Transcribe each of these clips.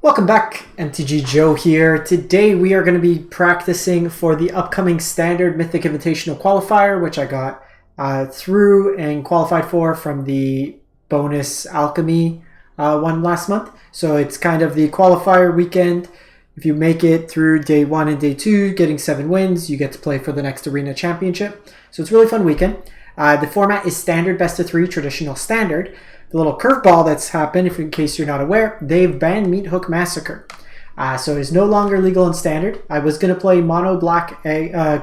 Welcome back, MTG Joe here. Today we are going to be practicing for the upcoming Standard Mythic Invitational Qualifier, which I got through and qualified for from the bonus alchemy one last month. So it's kind of the qualifier weekend. If you make it through day 1 and day 2, getting 7 wins, you get to play for the next Arena Championship. So it's a really fun weekend. The format is Standard Best of 3 Traditional Standard. The little curveball that's happened, if in case you're not aware, they've banned Meathook Massacre. So it's no longer legal in Standard. I was going to play Mono Black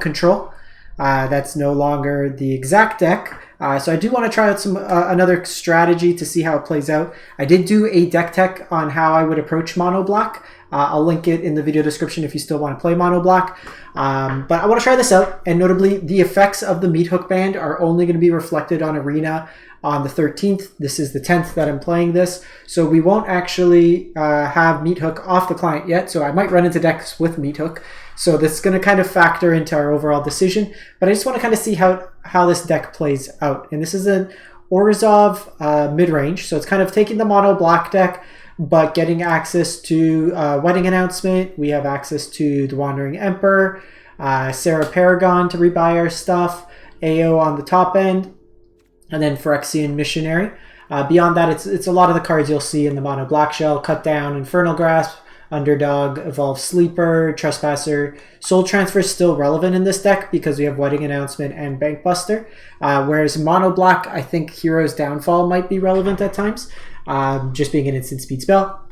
Control. That's no longer the exact deck. So I do want to try out some another strategy to see how it plays out. I did do a deck tech on how I would approach Mono Black. I'll link it in the video description if you still want to play Mono Black. But I want to try this out, and notably, the effects of the Meathook band are only going to be reflected on Arena on the 13th. This is the 10th that I'm playing this, so we won't actually have Meathook off the client yet, so I might run into decks with Meathook. So this is going to kind of factor into our overall decision, but I just want to kind of see how this deck plays out. And this is an Orzhov Midrange, so it's kind of taking the Mono Black deck, but getting access to Wedding Announcement. We have access to the Wandering Emperor, Sarah Paragon to rebuy our stuff, AO on the top end, and then Phyrexian Missionary. Beyond that, it's a lot of the cards you'll see in the Mono Black Shell: Cut Down, Infernal Grasp, Underdog, Evolve Sleeper, Trespasser. Soul Transfer is still relevant in this deck because we have Wedding Announcement and Bankbuster. Whereas Mono Black, I think Hero's Downfall might be relevant at times, just being an instant speed spell.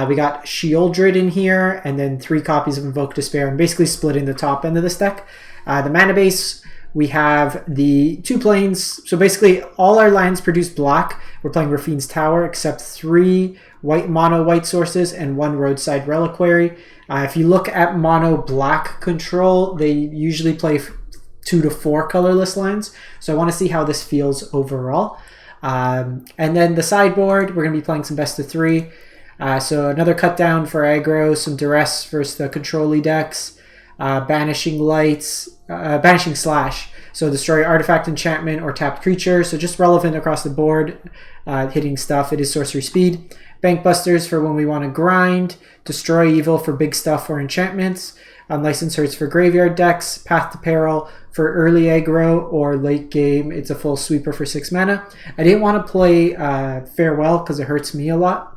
We got Sheoldred in here, and then 3 copies of Invoke Despair, and basically splitting the top end of this deck. The mana base, we have the 2 planes. So basically, all our lands produce black. We're playing Rafine's Tower, except 3 mono white sources and 1 Roadside Reliquary. If you look at Mono Black Control, they usually play 2 to 4 colorless lands. So I want to see how this feels overall. And then the sideboard, we're going to be playing some best of 3. So another cut down for aggro, some duress versus the control-y decks, banishing lights, banishing slash. So destroy artifact, enchantment, or tapped creature. So just relevant across the board, hitting stuff. It is sorcery speed. Bankbusters for when we want to grind. Destroy evil for big stuff or enchantments. Unlicensed Hurts for graveyard decks. Path to Peril for early aggro or late game. It's a full sweeper for 6 mana. I didn't want to play Farewell because it hurts me a lot.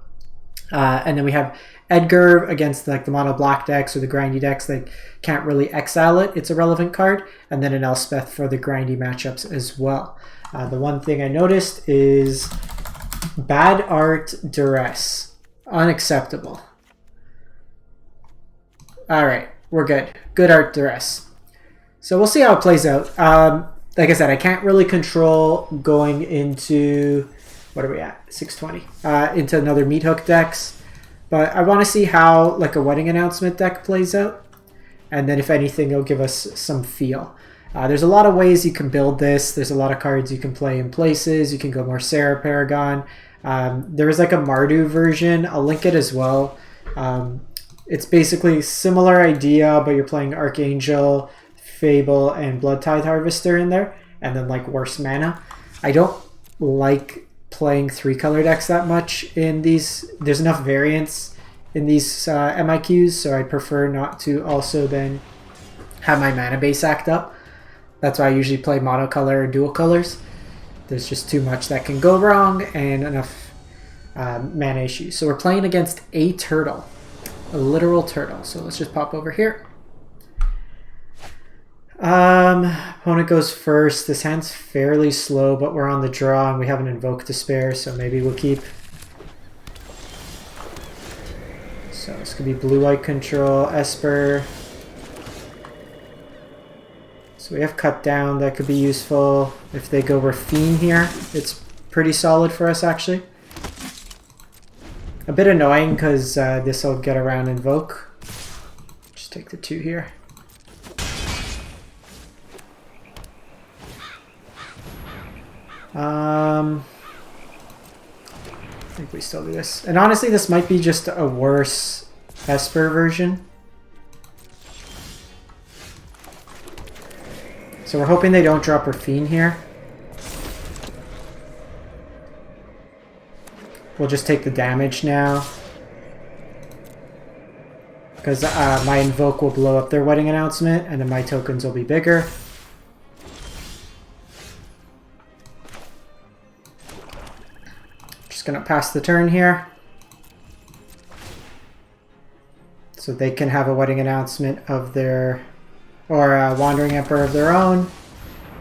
And then we have Edgar against like the Mono Black decks or the grindy decks that can't really exile it. It's a relevant card. And then an Elspeth for the grindy matchups as well. The one thing I noticed is bad art Duress. Unacceptable. Alright, we're good. Good art Duress. So we'll see how it plays out. Like I said, I can't really control going into, what are we at? 620. Into another Meathook decks. But I want to see how like a Wedding Announcement deck plays out. And then if anything, it'll give us some feel. There's a lot of ways you can build this. There's a lot of cards you can play in places. You can go more Sarah Paragon. There is like a Mardu version. I'll link it as well. It's basically similar idea, but you're playing Archangel, Fable, and Blood Tithe Harvester in there. And then like worse mana. I don't like playing 3-color decks that much in these. There's enough variance in these MIQs, so I prefer not to also then have my mana base act up. That's why I usually play monocolor or dual colors. There's just too much that can go wrong and enough mana issues. So we're playing against a turtle, a literal turtle. So let's just pop over here. Opponent goes first. This hand's fairly slow, but we're on the draw and we have an Invoke Despair, so maybe we'll keep. So this could be blue-white control, Esper. So we have Cut Down that could be useful. If they go Rafine here, it's pretty solid for us actually. A bit annoying because this will get around Invoke. Just take the 2 here. I think we still do this. And honestly, this might be just a worse Esper version. So we're hoping they don't drop Rafine here. We'll just take the damage now. because my invoke will blow up their wedding announcement, and then my tokens will be bigger. Just gonna pass the turn here, so they can have a wedding announcement of their, or a Wandering Emperor of their own.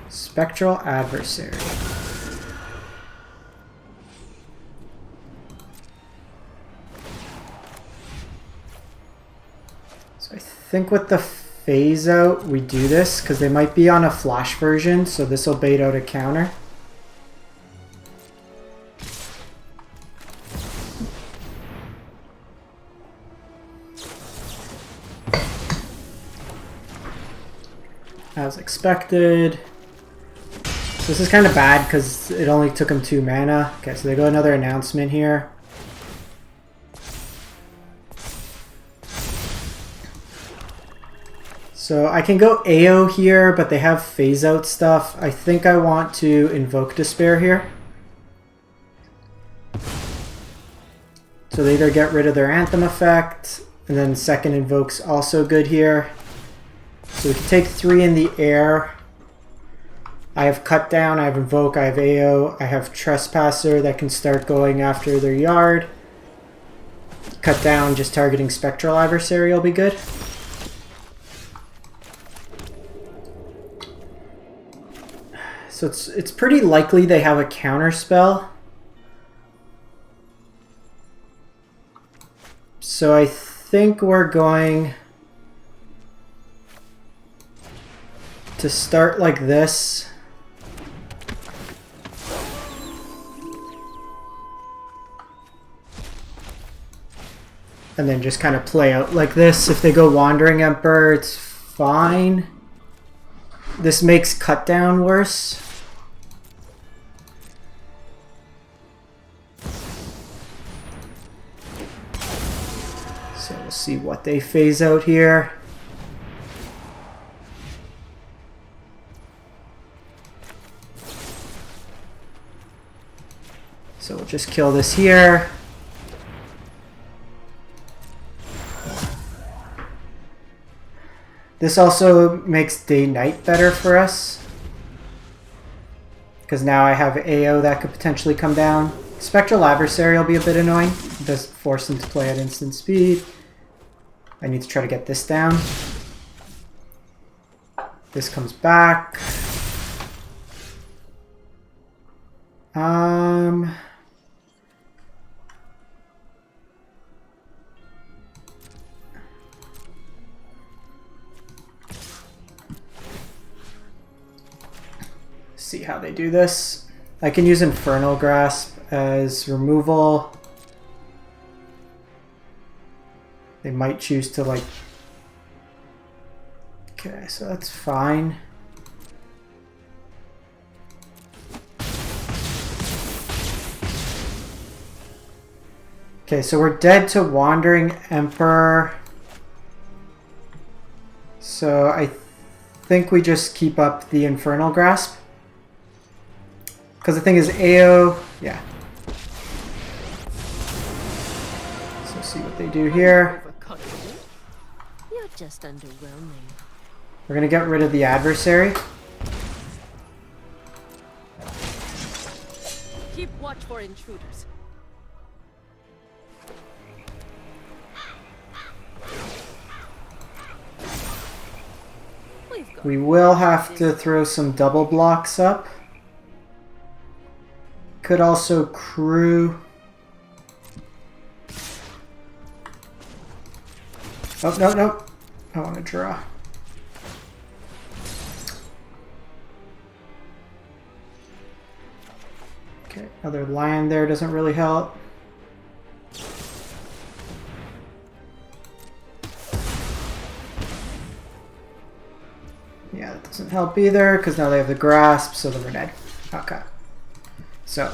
Spectral Adversary. So I think with the phase out we do this because they might be on a flash version, so this will bait out a counter. As expected. This is kind of bad because it only took them 2 mana. Okay, so they go another announcement here. So I can go AO here, but they have phase out stuff. I think I want to invoke Despair here. So they either get rid of their Anthem effect, and then second invoke's also good here. So we can take 3 in the air. I have Cut Down, I have Invoke, I have AO, I have Trespasser that can start going after their yard. Cut Down, just targeting Spectral Adversary will be good. So it's pretty likely they have a counter spell. So I think we're going to start like this. And then just kind of play out like this. If they go Wandering Emperor, it's fine. This makes Cut Down worse. So we'll see what they phase out here. So we'll just kill this here. This also makes day-night better for us, because now I have AO that could potentially come down. Spectral Adversary will be a bit annoying. It does force them to play at instant speed. I need to try to get this down. This comes back. See how they do this. I can use Infernal Grasp as removal. They might choose to like... Okay, so that's fine. Okay, so we're dead to Wandering Emperor. So I think we just keep up the Infernal Grasp. Because the thing is AO, yeah. So see what they do here. You're just underwhelming. We're gonna get rid of the adversary. Keep watch for intruders. We will have to throw some double blocks up. Could also crew. Oh, no, no. I want to draw. Okay, another lion there doesn't really help. Yeah, that doesn't help either, because now they have the grasp, so then we're dead. Okay. So,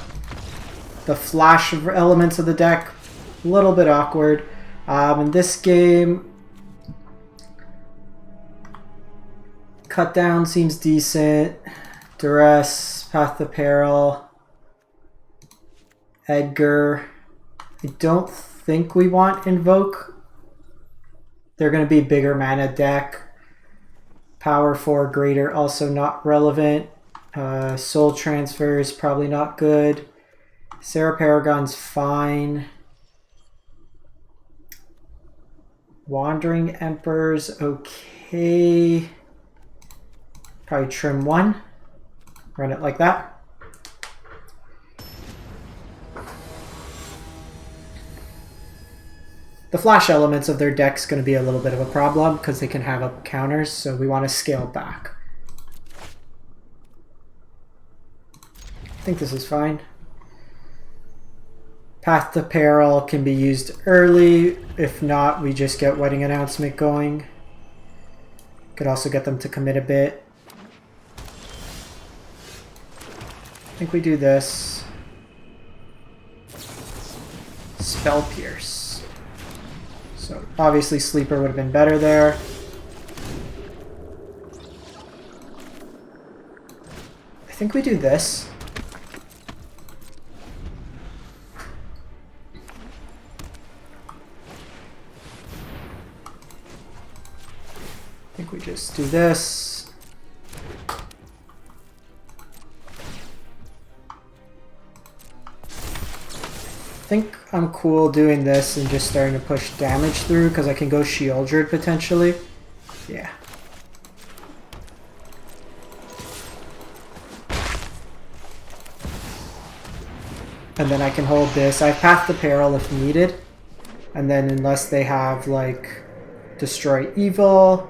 the flash of elements of the deck, a little bit awkward. In this game, Cut Down seems decent. Duress, Path to Peril, Edgar. I don't think we want Invoke. they're going to be bigger mana deck. Power 4 greater also not relevant. Soul Transfer is probably not good. Sarah Paragon's fine. Wandering Emperor's okay. Probably trim 1. Run it like that. The flash elements of their deck's going to be a little bit of a problem because they can have up counters, so we want to scale back. I think this is fine. Path to Peril can be used early. If not, we just get Wedding Announcement going. Could also get them to commit a bit. I think we do this. Spell Pierce. So obviously Sleeper would have been better there. I think we do this. I think we just do this. I think I'm cool doing this and just starting to push damage through because I can go Sheoldred potentially. Yeah. And then I can hold this. I have Path to Peril if needed. And then unless they have like Destroy Evil.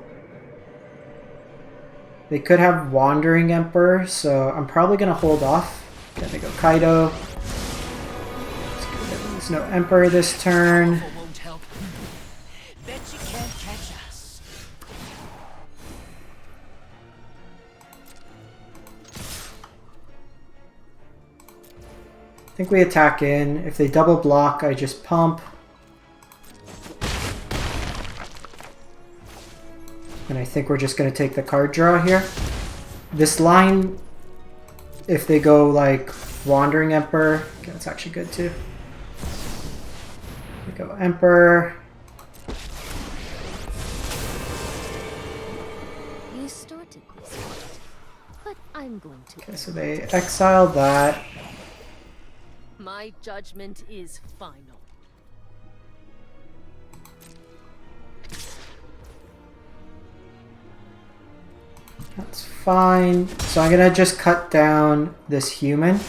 They could have Wandering Emperor, so I'm probably going to hold off. Gonna go Kaido. There's no Emperor this turn. I think we attack in. If they double block, I just pump. And I think we're just going to take the card draw here. This line, if they go like Wandering Emperor, okay, that's actually good too. We go Emperor. You started this fight, but I'm going to. Okay, so they exile that. My judgment is final. That's fine. So I'm gonna just cut down this human.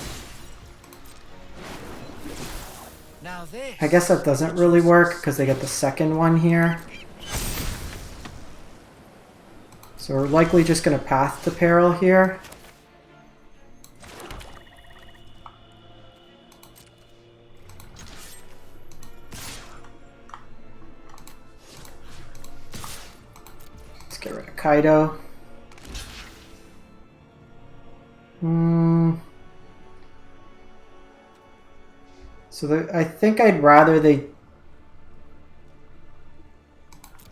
I guess that doesn't really work because they get the second one here. So we're likely just gonna Path to Peril here. Let's get rid of Kaido. So I think I'd rather they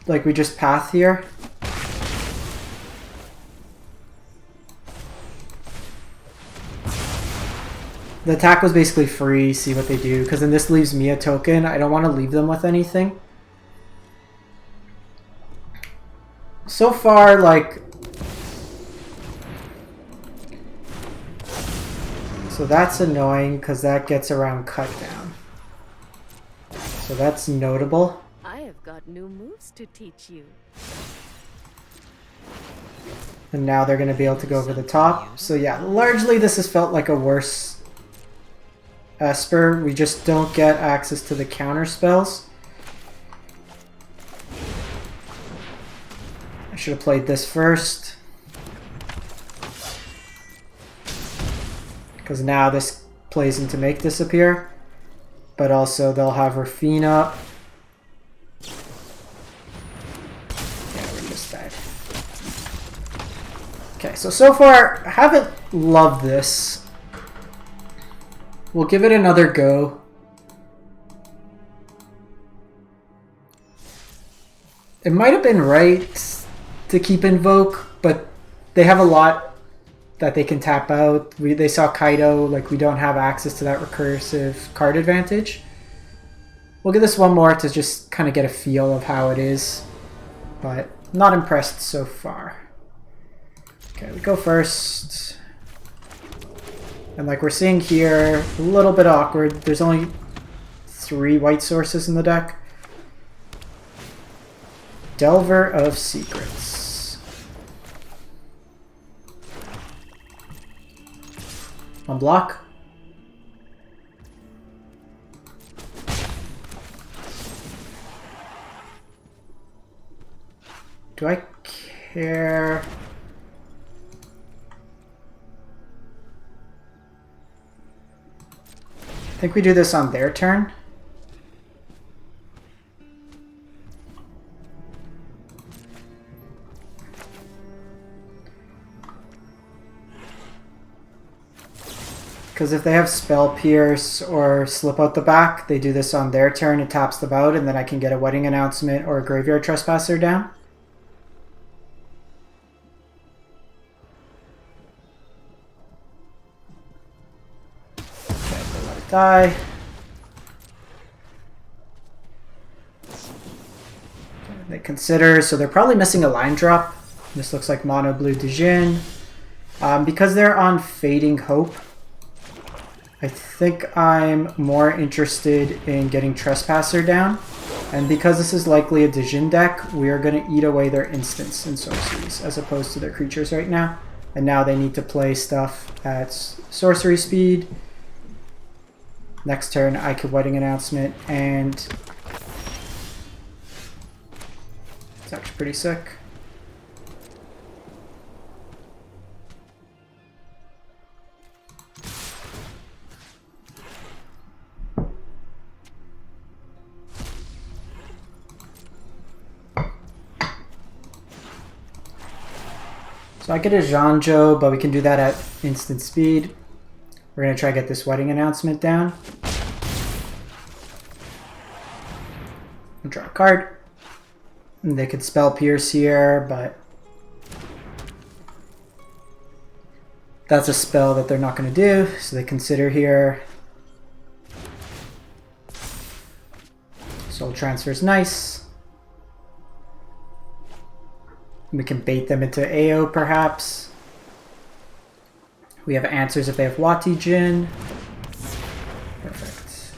like we just path here. The attack was basically free, see what they do, because then this leaves me a token. I don't want to leave them with anything. So far, like... So that's annoying, because that gets around cut down. So that's notable. I have got new moves to teach you. And now they're going to be able to go over the top. So yeah, largely this has felt like a worse Esper. We just don't get access to the counter spells. I should have played this first. Because now this plays into make disappear. But also they'll have Rafina. Yeah, we're just dead. Okay, so far I haven't loved this. We'll give it another go. It might have been right to keep Invoke, but they have a lot that they can tap out. They saw Kaido, like we don't have access to that recursive card advantage. We'll give this one more to just kind of get a feel of how it is. but not impressed so far. Okay, we go first. And like we're seeing here, a little bit awkward. There's only 3 white sources in the deck. Delver of Secrets. Unblock. Do I care? I think we do this on their turn. Because if they have Spell Pierce or Slip Out the Back, they do this on their turn, it taps the bout, and then I can get a Wedding Announcement or a Graveyard Trespasser down. Okay, they let it die. They consider, so they're probably missing a line drop. This looks like Mono Blue Dijin. Because they're on Fading Hope, I think I'm more interested in getting Trespasser down. And because this is likely a Dijin deck, we are going to eat away their instants and sorceries as opposed to their creatures right now. And now they need to play stuff at sorcery speed. Next turn I could Wedding Announcement, and it's actually pretty sick. So I get a Zhanzhou, but we can do that at instant speed. We're going to try to get this Wedding Announcement down. And draw a card. And they could Spell Pierce here, but that's a spell that they're not going to do, so they consider here. Soul Transfer is nice. We can bait them into AO perhaps. We have answers if they have Wati Jin. Perfect.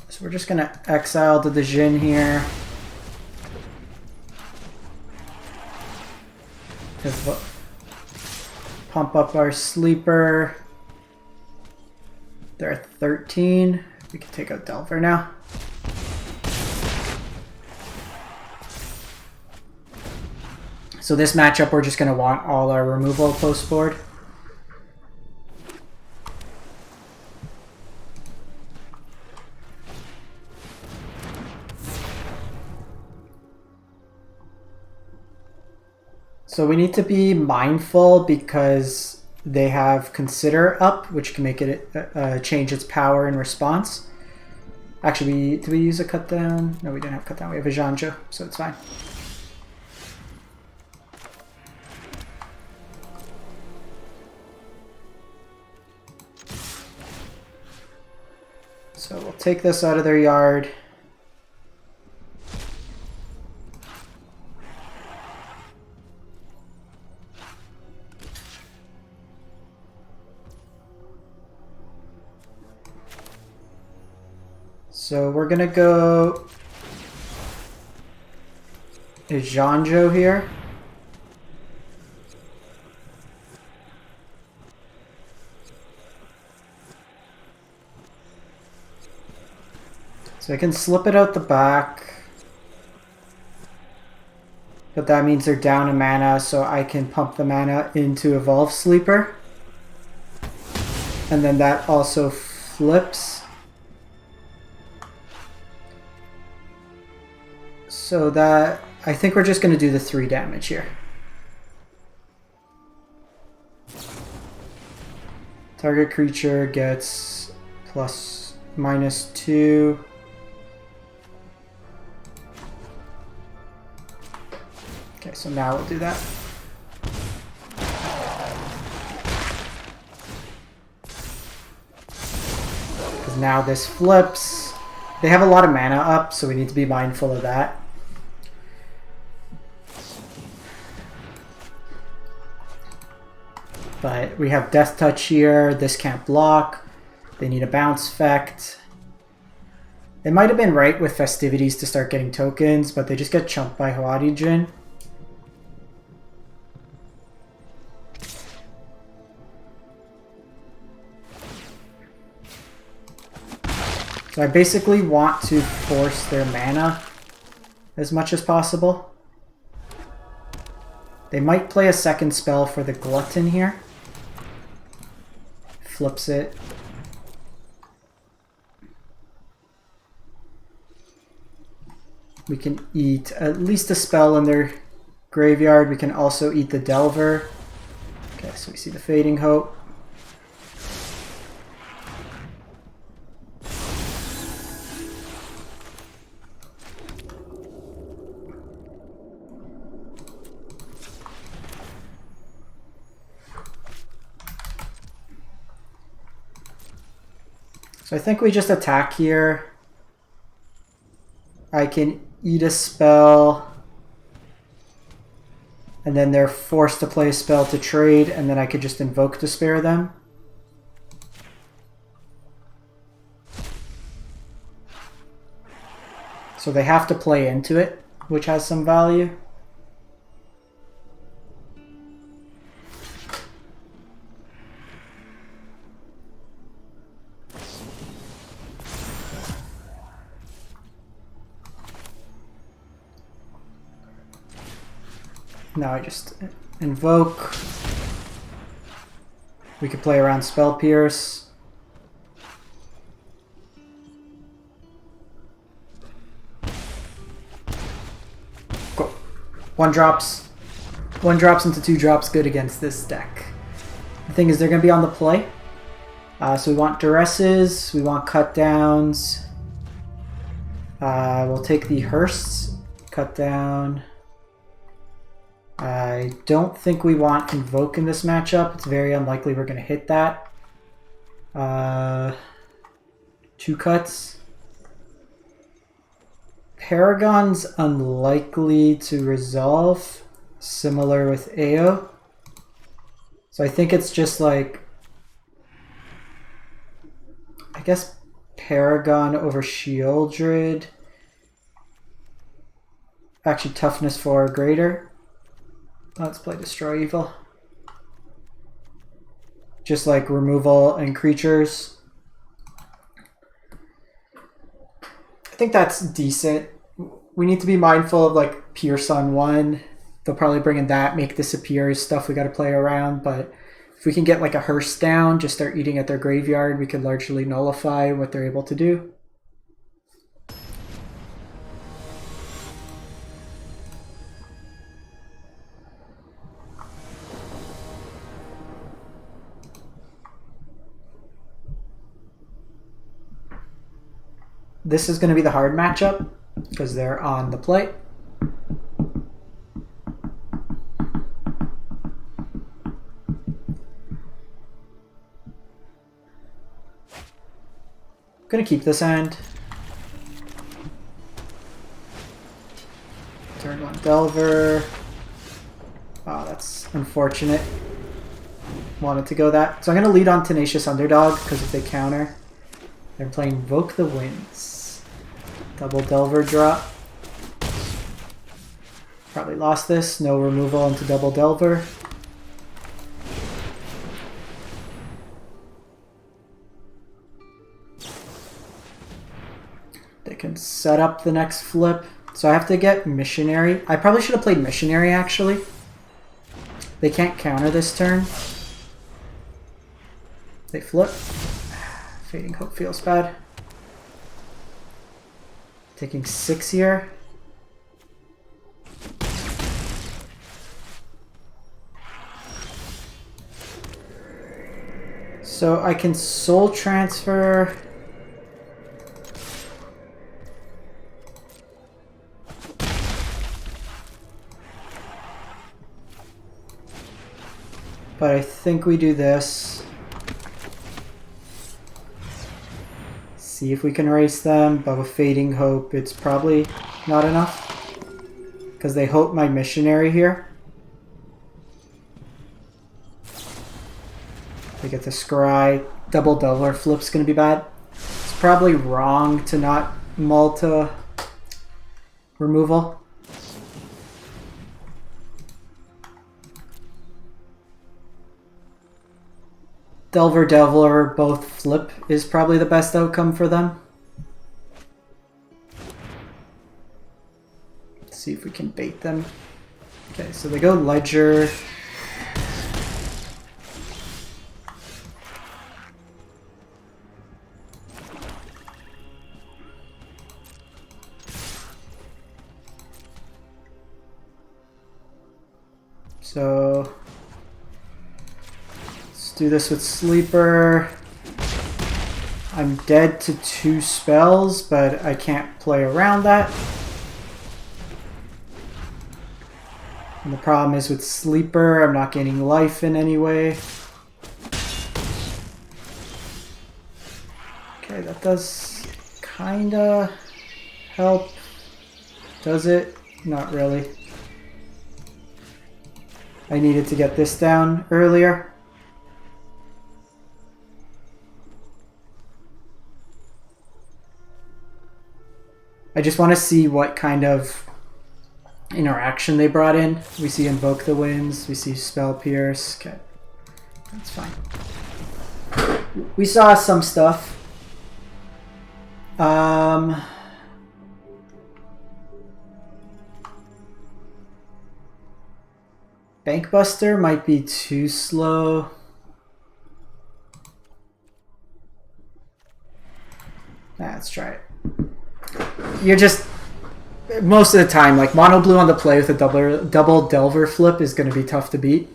So we're just gonna exile the Jin here. To pump up our sleeper. They're at 13. We can take out Delver now. So this matchup, we're just going to want all our removal post board. So we need to be mindful because they have Consider up, which can make it change its power in response. Actually, did we use a cut down? No, we didn't have cut down. We have a Zhanzhou, so it's fine. So we'll take this out of their yard. So we're gonna go a Zhanzhou here. So I can slip it out the back. But that means they're down a mana, so I can pump the mana into Evolve Sleeper. And then that also flips. So that, I think we're just going to do the 3 damage here. Target creature gets ±2. Okay, so now we'll do that. now this flips. They have a lot of mana up, so we need to be mindful of that. But we have Death Touch here. This can't block. They need a bounce effect. They might have been right with Festivities to start getting tokens, but they just get chunked by Hwadijin. So I basically want to force their mana as much as possible. They might play a second spell for the Glutton here. Flips it. We can eat at least a spell in their graveyard. We can also eat the Delver. Okay, so we see the Fading Hope. So I think we just attack here. I can eat a spell. And then they're forced to play a spell to trade, and then I could just invoke to spare them. So they have to play into it, which has some value. Now I just invoke. We could play around Spell Pierce. Go. One drops into 2 drops, good against this deck. The thing is, they're going to be on the play. So we want Duresses, we want Cut Downs. We'll take the Hearsts, Cut Down. I don't think we want Invoke in this matchup. It's very unlikely we're going to hit that. 2 cuts. Paragon's unlikely to resolve, similar with AO. So I think it's just like, I guess Paragon over Shieldred. Actually, Toughness 4 greater. Let's play Destroy Evil. Just like removal and creatures. I think that's decent. We need to be mindful of like Pierce on 1. They'll probably bring in that, make disappear stuff we got to play around. But if we can get like a Hearst down, just start eating at their graveyard, we could largely nullify what they're able to do. This is going to be the hard matchup because they're on the plate. Going to keep this hand. Turn 1 Delver. Oh, that's unfortunate. Wanted to go that. So I'm going to lead on Tenacious Underdog because if they counter, they're playing Invoke the Winds. Double Delver drop. Probably lost this. No removal into Double Delver. They can set up the next flip. So I have to get Missionary. I probably should have played Missionary actually. They can't counter this turn. They flip. Fading Hope feels bad. Taking 6 here. So I can Soul Transfer. But I think we do this. see if we can race them, but with Fading Hope, it's probably not enough. Because they hope my missionary here. They get the scry. Double Delver flip's going to be bad. It's probably wrong to not Malta removal. Delver, both flip is probably the best outcome for them. Let's see if we can bait them. Okay, so they go Ledger. So let's do this with Sleeper. I'm dead to 2 spells, but I can't play around that. And the problem is with Sleeper, I'm not gaining life in any way. Okay, that does kinda help. Does it? Not really. I needed to get this down earlier. I just want to see what kind of interaction they brought in. We see Invoke the Winds, we see Spell Pierce. Okay, that's fine. We saw some stuff. Bankbuster might be too slow. Let's try it. You're just, most of the time, like mono blue on the play with a double Delver flip is going to be tough to beat.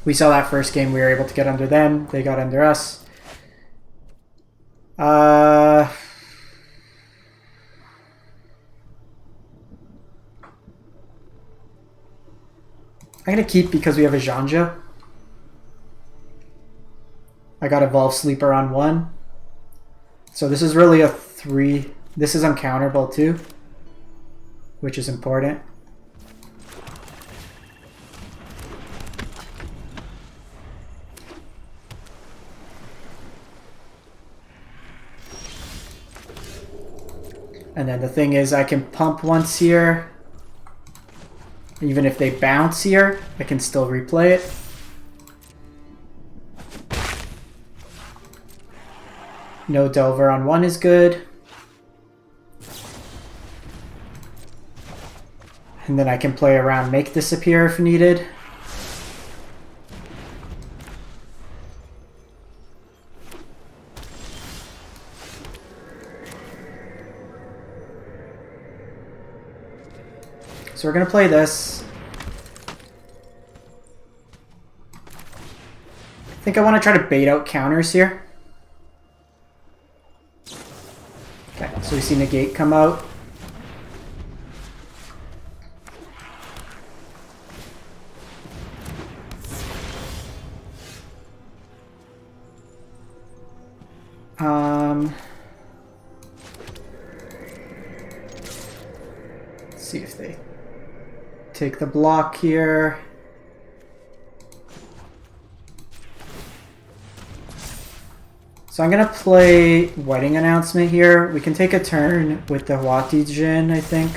We saw that first game, we were able to get under them, they got under us. I'm going to keep because we have a Janja. I got Evolve Sleeper on 1. So this is really a 3. This is uncounterable too, which is important. And then the thing is I can pump once here. Even if they bounce here, I can still replay it. No Delver on 1 is good. And then I can play around Make Disappear if needed. So we're going to play this. I think I want to try to bait out counters here. Okay, so we see Negate come out. Let's see if they take the block here. So I'm gonna play Wedding Announcement here. We can take a turn with the Wati Jin, I think.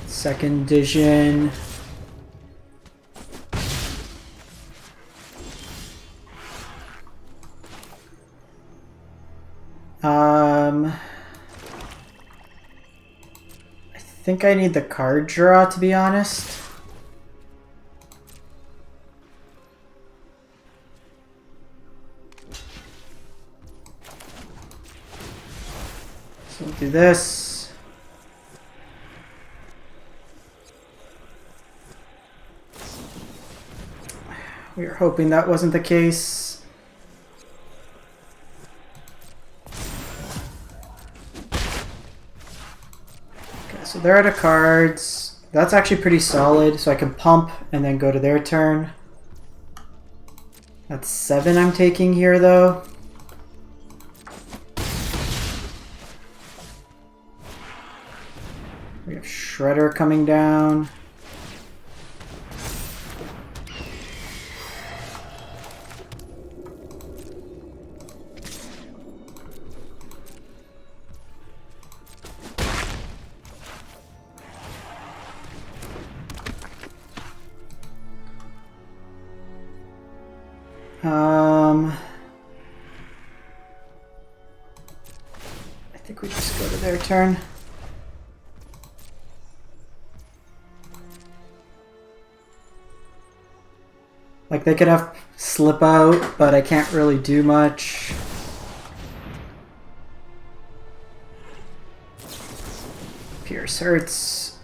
Second Dijon. I think I need the card draw, to be honest. So we'll do this. We were hoping that wasn't the case. So they're out of cards. That's actually pretty solid, so I can pump and then go to their turn. That's 7 I'm taking here, though. We have Shredder coming down. I think we just go to their turn. Like, they could have slip out, but I can't really do much. Pierce hurts.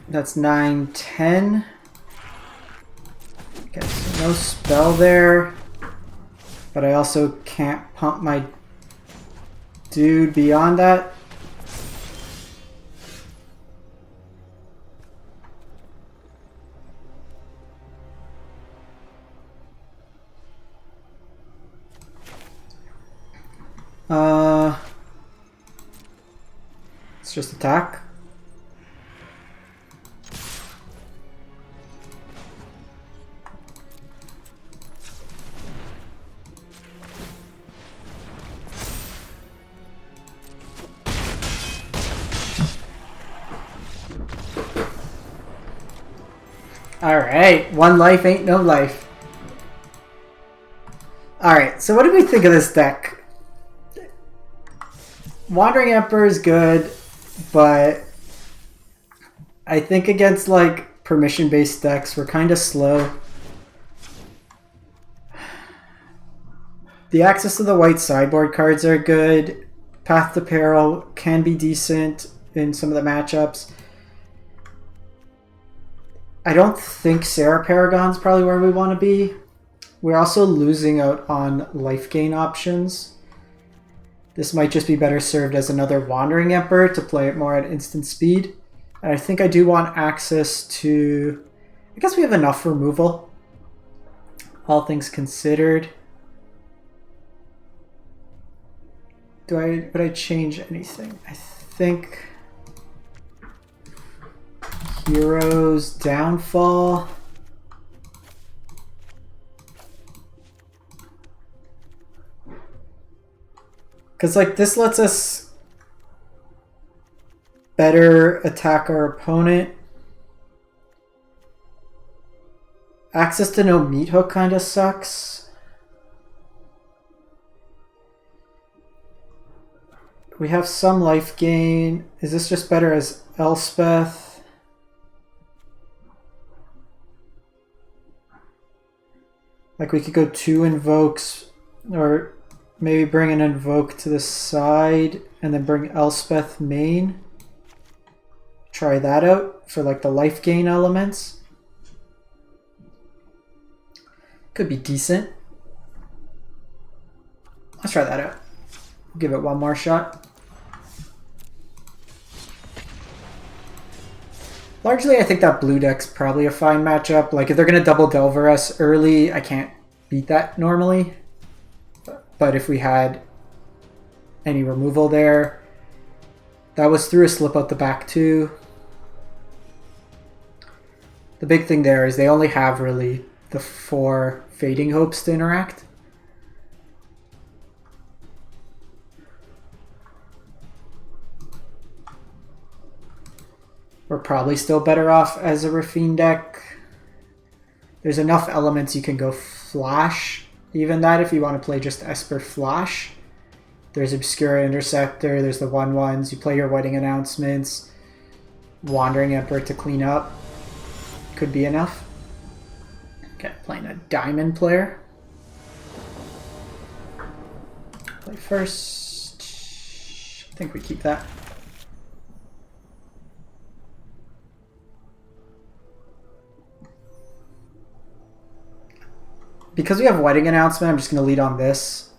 That's 9, 10. Okay, so no spell there. But I also can't pump my dude beyond that. Let's just attack. Alright, 1 life ain't no life. Alright, so what do we think of this deck? Wandering Emperor is good, but I think against like permission-based decks, we're kind of slow. The access to the white sideboard cards are good. Path to Peril can be decent in some of the matchups. I don't think Sarah Paragon's probably where we want to be. We're also losing out on life gain options. This might just be better served as another Wandering Emperor to play it more at instant speed. And I think I do want access to... I guess we have enough removal, all things considered. Would I change anything? I think... Hero's Downfall. Because like this lets us better attack our opponent. Access to no meathook kind of sucks. We have some life gain. Is this just better as Elspeth? Like we could go 2 invokes, or maybe bring an invoke to the side and then bring Elspeth main. Try that out for like the life gain elements. Could be decent. Let's try that out. Give it one more shot. Largely, I think that blue deck's probably a fine matchup. Like, if they're going to double Delver us early, I can't beat that normally. But if we had any removal there, that was through a slip out the back too. The big thing there is they only have really the 4 Fading Hopes to interact. We're probably still better off as a Rafine deck. There's enough elements you can go Flash. Even that if you want to play just Esper Flash. There's Obscura Interceptor, there's the 1/1s. You play your Wedding Announcements. Wandering Emperor to clean up. Could be enough. Okay, playing a Diamond player. Play first. I think we keep that. Because we have Wedding Announcement, I'm just going to lead on this.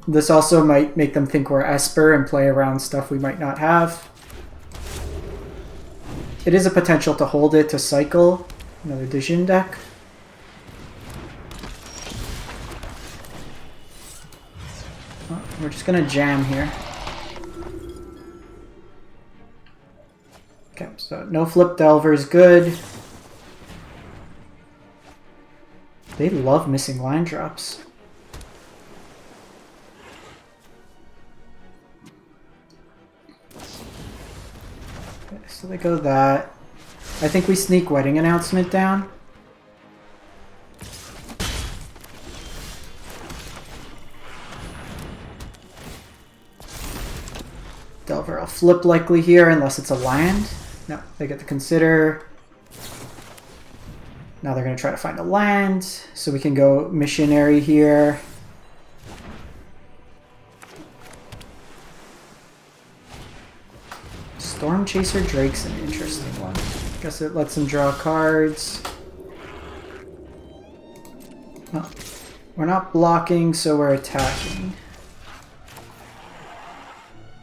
This also might make them think we're Esper and play around stuff we might not have. it is a potential to hold it to cycle. Another Dijin deck. Oh, we're just gonna jam here. Okay, so no flip Delver is good. They love missing line drops. Okay, so they go that. I think we sneak Wedding Announcement down. Delver, I'll flip likely here unless it's a land. No, they get to consider. Now they're going to try to find a land, so we can go Missionary here. Storm Chaser Drake's an interesting one. Guess it lets them draw cards. Oh, we're not blocking, so we're attacking.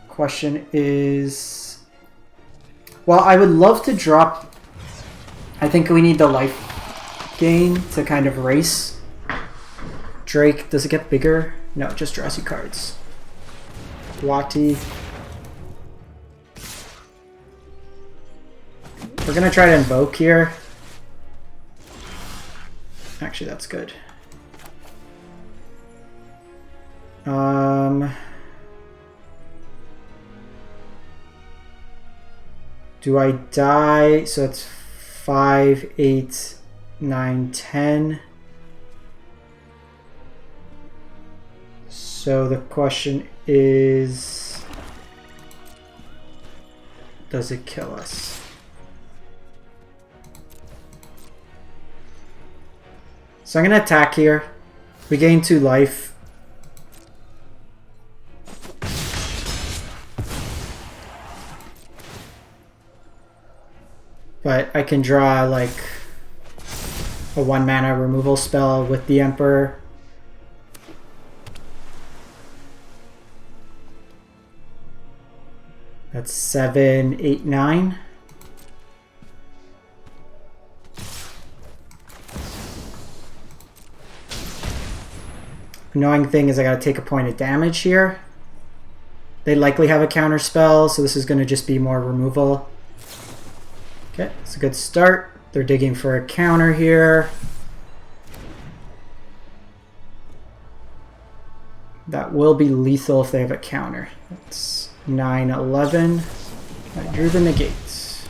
Question is... Well, I would love to drop... I think we need the life gain to kind of race. Drake, does it get bigger? No, it just draws you cards. Wati. We're gonna try to invoke here. Actually, that's good. Do I die? So it's 5, 8, 9, 10. So the question is, does it kill us? So I'm going to attack here. We gain 2 life. But I can draw like a 1 mana removal spell with the Emperor. That's 7, 8, 9. Annoying thing is I gotta take a point of damage here. They likely have a counter spell, so this is gonna just be more removal. Okay, it's a good start. They're digging for a counter here. That will be lethal if they have a counter. That's 9, 11. I drew the negates.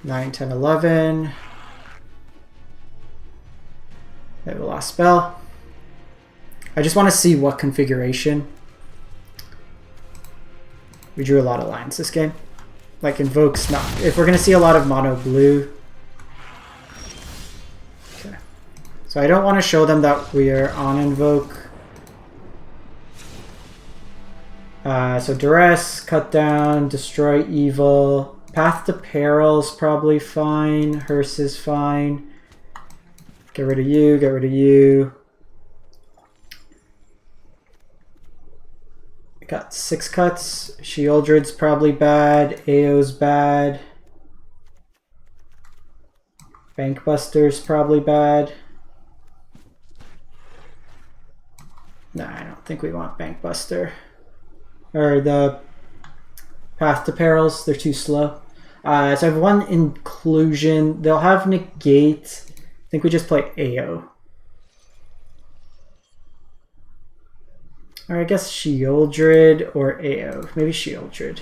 9, 10, 11. They have a last spell. I just want to see what configuration. We drew a lot of lines this game. Like Invoke's not. If we're going to see a lot of mono blue. Okay. So I don't want to show them that we are on Invoke. So Duress, Cut Down, Destroy Evil. Path to Peril's probably fine. Hearse is fine. Get rid of you, get rid of you. Got 6 cuts. Sheoldred's probably bad. AO's bad. Bankbuster's probably bad. Nah, I don't think we want Bankbuster. Or the Path to Perils, they're too slow. So I have 1 inclusion. They'll have negate. I think we just play AO. Or I guess Sheoldred or AO. Maybe Sheoldred.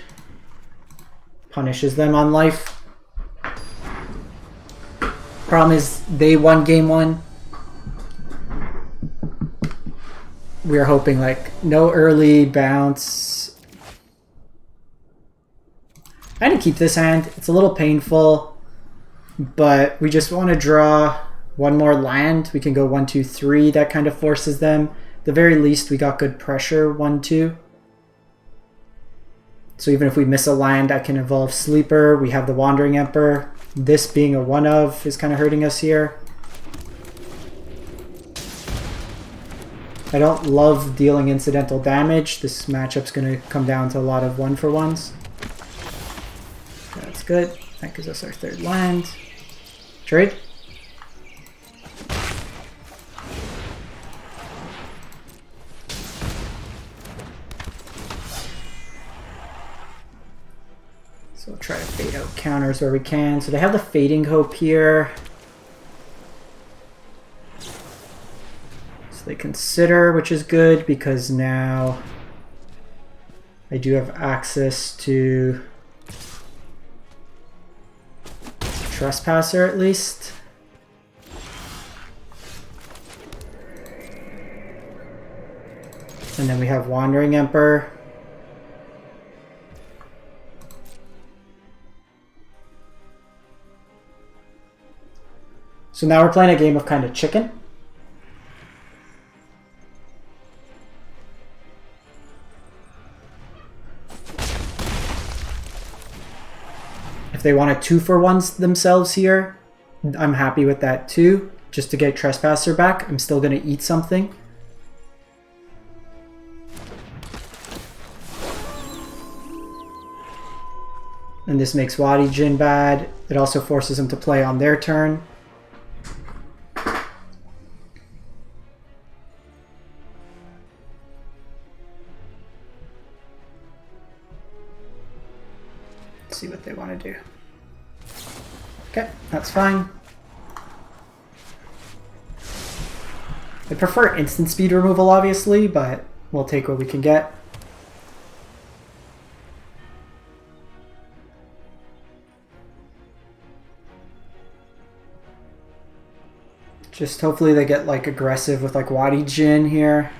Punishes them on life. Problem is, they won game 1. We are hoping like no early bounce. I didn't keep this hand. It's a little painful, but we just want to draw 1 more land. We can go 1, 2, 3. That kind of forces them. At the very least, we got good pressure, 1, 2. So even if we miss a land, I can evolve Sleeper. We have the Wandering Emperor. This being a 1 of is kind of hurting us here. I don't love dealing incidental damage. This matchup's going to come down to a lot of 1-for-1s. That's good. That gives us our third land. Trade. So we'll try to fade out counters where we can. So they have the Fading Hope here. So they consider, which is good because now I do have access to Trespasser at least. And then we have Wandering Emperor. So now we're playing a game of kind of chicken. If they want to 2-for-1 themselves here, I'm happy with that too. Just to get Trespasser back, I'm still going to eat something. And this makes Wadi Jin bad. It also forces them to play on their turn. See what they want to do. Okay, that's fine. I prefer instant speed removal, obviously, but we'll take what we can get. Just hopefully they get like aggressive with like Wadi Jin here.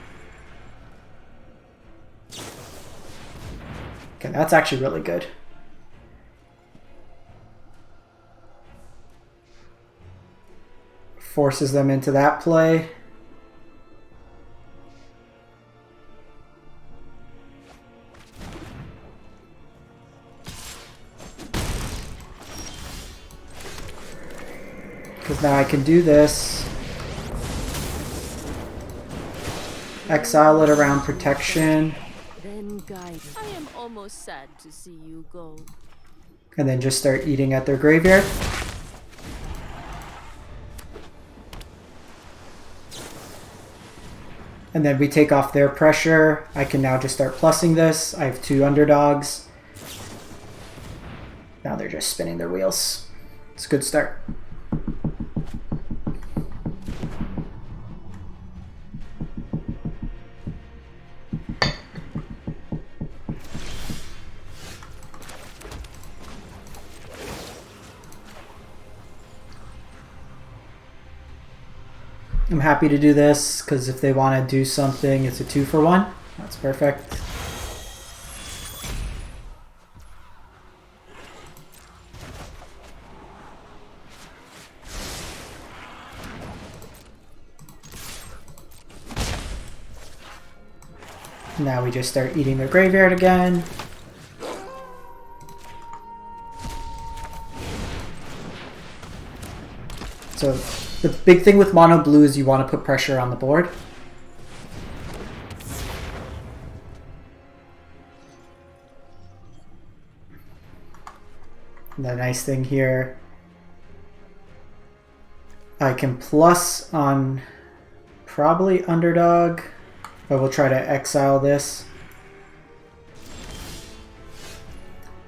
Okay, that's actually really good. Forces them into that play. Because now I can do this. Exile it around protection. Then guide. I am almost sad to see you go. And then just start eating at their graveyard. And then we take off their pressure. I can now just start plussing this. I have 2 underdogs. Now they're just spinning their wheels. It's a good start. I'm happy to do this because if they want to do something, it's a 2-for-1. That's perfect. Now we just start eating their graveyard again. So the big thing with mono blue is you want to put pressure on the board. And the nice thing here, I can plus on probably underdog, but we'll try to exile this.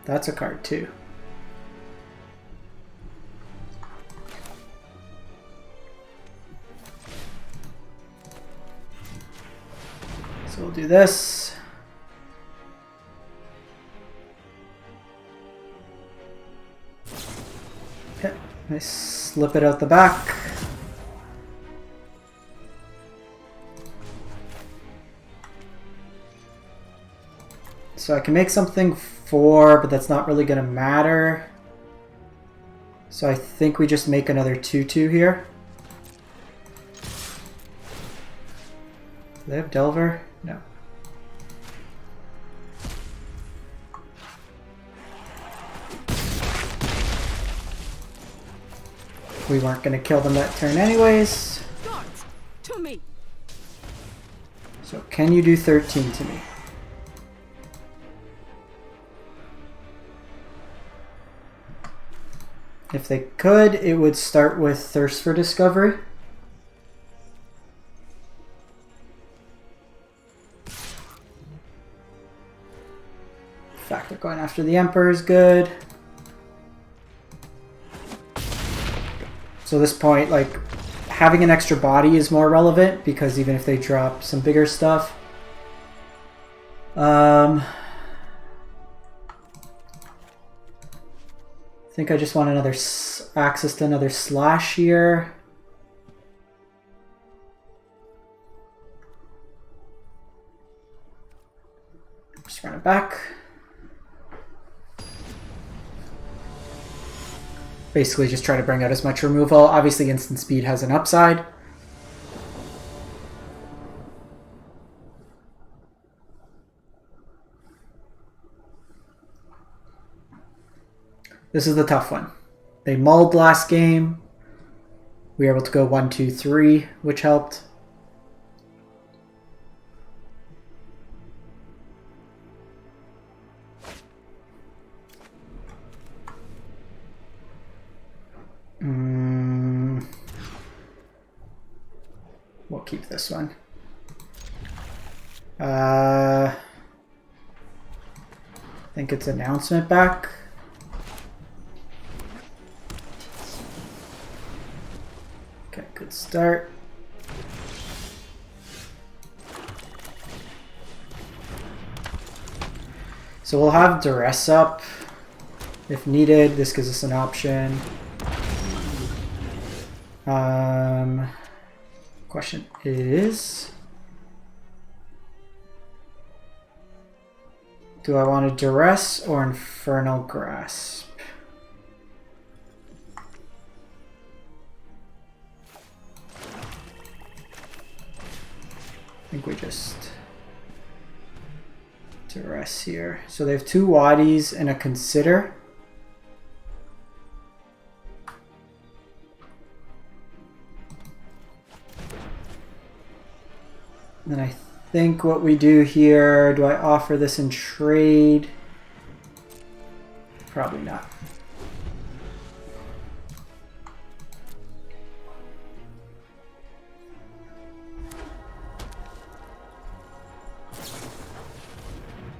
That's a card too. So we'll do this. Okay, I slip it out the back. So I can make something 4, but that's not really going to matter. So I think we just make another 2/2 here. Do they have Delver? No. We weren't going to kill them that turn anyways. Guards, to me. So can you do 13 to me? If they could, it would start with Thirst for Discovery. The fact they're going after the Emperor is good. So at this point, like, having an extra body is more relevant, because even if they drop some bigger stuff. I think I just want another access to another slash here. Just run it back. Basically just try to bring out as much removal. Obviously instant speed has an upside. This is the tough one. They mulled last game. We were able to go 1, 2, 3, which helped. We'll keep this one. I think it's announcement back. Okay, good start. So we'll have duress up if needed. This gives us an option. Question is, do I want a duress or infernal grasp? I think we just duress here. So they have 2 wadis and a consider. Then I think what we do here, do I offer this in trade? Probably not.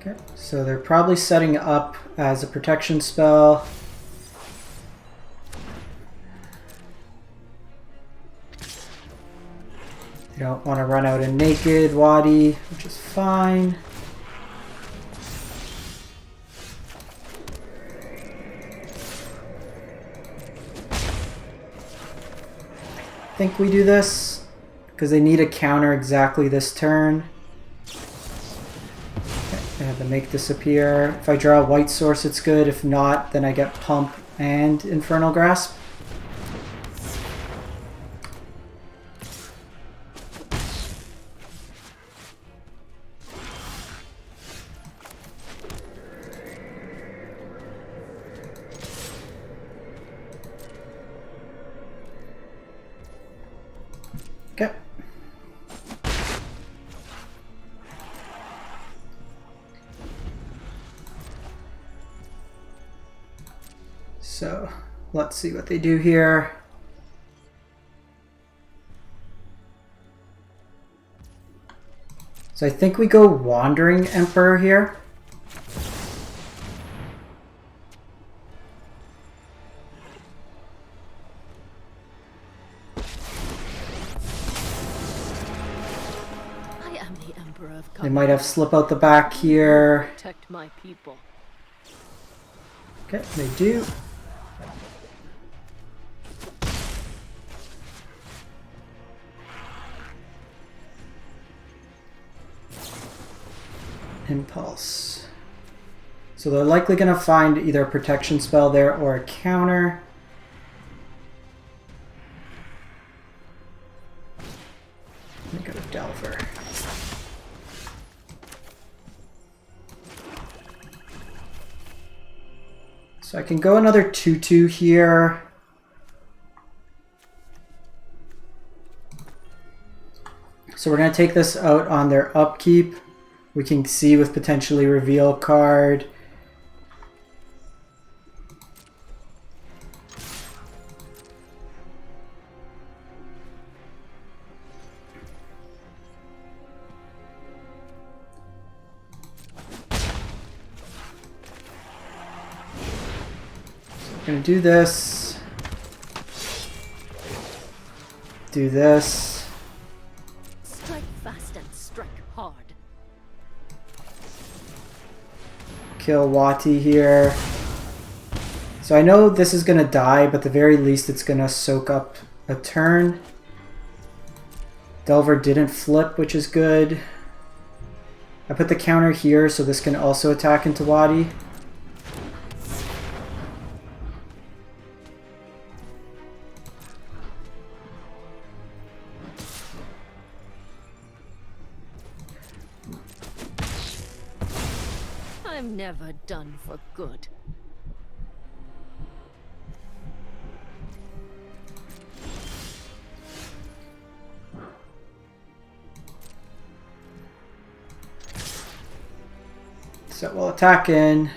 Okay, so they're probably setting up as a protection spell. You don't want to run out a naked wadi, which is fine. I think we do this because they need a counter exactly this turn. Okay, I have to make this appear. If I draw a white source, it's good. If not, then I get Pump and Infernal Grasp. Okay. So let's see what they do here. So I think we go Wandering Emperor here. They might have slip out the back here. Protect my people. Okay, they do. Impulse. So they're likely going to find either a protection spell there or a counter. Let me go to Delver. So I can go another 2/2 here. So we're going to take this out on their upkeep. We can see with potentially reveal card. Gonna do this. Do this. Strike fast and strike hard. Kill Wati here. So I know this is gonna die, but at the very least it's gonna soak up a turn. Delver didn't flip, which is good. I put the counter here so this can also attack into Wadi. I'm never done for good. So we'll attack in.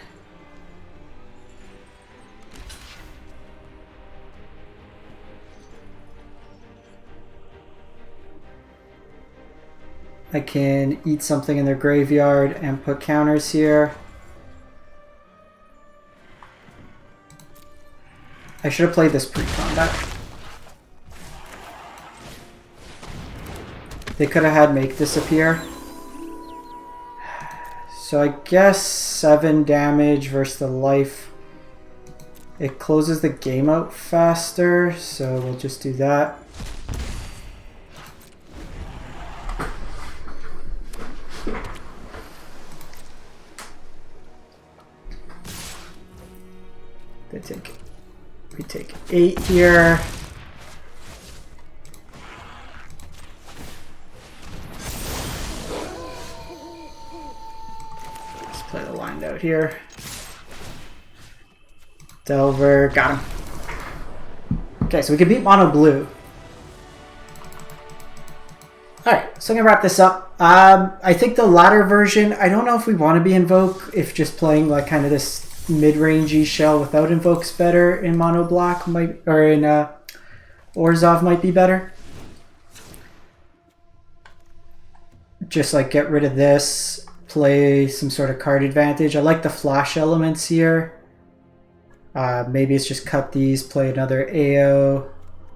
I can eat something in their graveyard and put counters here. I should have played this pre-combat. They could have had make disappear. So I guess 7 damage versus the life. It closes the game out faster, so we'll just do that. We take 8 here. Let's play the line out here. Delver, got him. Okay, so we can beat mono blue. Alright, so I'm gonna wrap this up. I think the latter version, I don't know if we want to be Invoke, if just playing like kind of this mid-rangey shell without Invoke's better in mono black might, or in Orzhov might be better. Just like get rid of this, play some sort of card advantage. I like the flash elements here. Maybe it's just cut these, play another AO,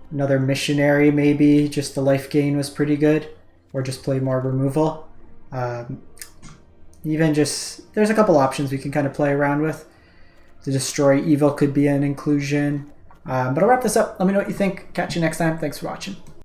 another missionary maybe, just the life gain was pretty good. Or just play more removal. Even just, there's a couple options we can kind of play around with. To destroy evil could be an inclusion. But I'll wrap this up. Let me know what you think. Catch you next time. Thanks for watching.